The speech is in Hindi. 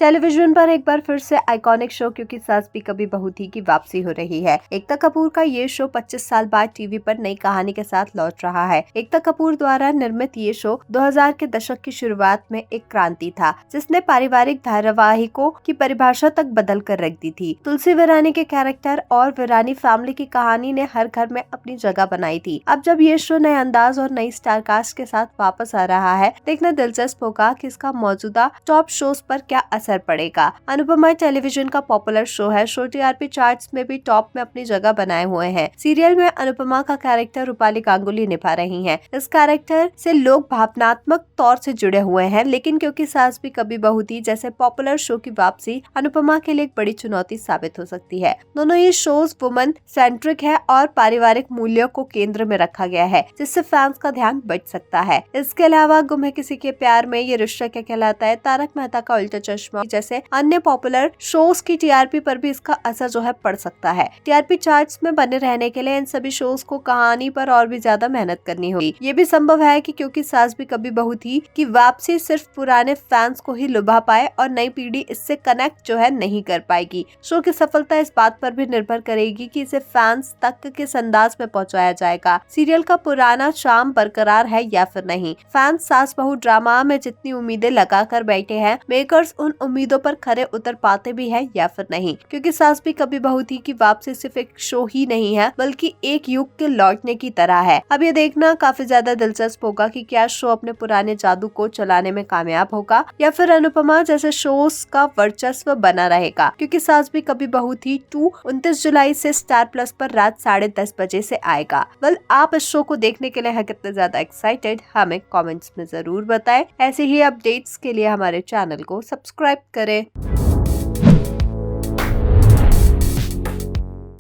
टेलीविजन पर एक बार फिर से आइकॉनिक शो क्योंकि सास भी कभी बहू थी की वापसी हो रही है। एकता कपूर का ये शो 25 साल बाद टीवी पर नई कहानी के साथ लौट रहा है। एकता कपूर द्वारा निर्मित ये शो 2000 के दशक की शुरुआत में एक क्रांति था, जिसने पारिवारिक धारावाहिकों की परिभाषा तक बदल कर रख दी थी। तुलसी वीरानी के कैरेक्टर और वीरानी फैमिली की कहानी ने हर घर में अपनी जगह बनाई थी। अब जब ये शो नए अंदाज और नई स्टार कास्ट के साथ वापस आ रहा है, देखना दिलचस्प होगा कि इसका मौजूदा टॉप शोज पर क्या असर पड़ेगा। अनुपमा टेलीविजन का पॉपुलर शो है। शो टीआरपी चार्ट्स में भी टॉप में अपनी जगह बनाए हुए हैं। सीरियल में अनुपमा का कैरेक्टर रूपाली गांगुली निभा रही हैं। इस कैरेक्टर से लोग भावनात्मक तौर से जुड़े हुए हैं, लेकिन क्योंकि सास भी कभी बहू थी जैसे पॉपुलर शो की वापसी अनुपमा के लिए एक बड़ी चुनौती साबित हो सकती है। दोनों ही शोज वुमन सेंट्रिक है और पारिवारिक मूल्यों को केंद्र में रखा गया है, जिससे फैंस का ध्यान बच सकता है। इसके अलावा गुम है किसी के प्यार में, ये रिश्ता क्या कहलाता है, तारक मेहता का उल्टा चश्मा जैसे अन्य पॉपुलर शोज की टीआरपी पर भी इसका असर जो है पड़ सकता है। टीआरपी चार्ट्स में बने रहने के लिए इन सभी शोज को कहानी पर और भी ज्यादा मेहनत करनी होगी। ये भी संभव है कि क्योंकि सास भी कभी बहू थी की वापसी सिर्फ पुराने फैंस को ही लुभा पाए और नई पीढ़ी इससे कनेक्ट जो है नहीं कर पाएगी। शो की सफलता इस बात पर भी निर्भर करेगी कि इसे फैंस तक किस अंदाज में पहुंचाया जाएगा। सीरियल का पुराना चार्म बरकरार है या फिर नहीं। फैंस सास बहू ड्रामा में जितनी उम्मीदें लगा कर बैठे हैं, मेकर्स उन उम्मीदों पर खरे उतर पाते भी हैं या फिर नहीं, क्योंकि सास भी कभी बहू थी की वापसी सिर्फ एक शो ही नहीं है बल्कि एक युग के लौटने की तरह है। अब ये देखना काफी ज्यादा दिलचस्प होगा कि क्या शो अपने पुराने जादू को चलाने में कामयाब होगा या फिर अनुपमा जैसे शोज का वर्चस्व बना रहेगा। क्योंकि सास भी कभी बहू थी 2 29 जुलाई से स्टार प्लस पर रात 10:30 बजे से आएगा। वेल, आप इस शो को देखने के लिए है कितने ज्यादा एक्साइटेड, हमें कमेंट्स में जरूर बताएं। ऐसे ही अपडेट्स के लिए हमारे चैनल को सब्सक्राइब करें।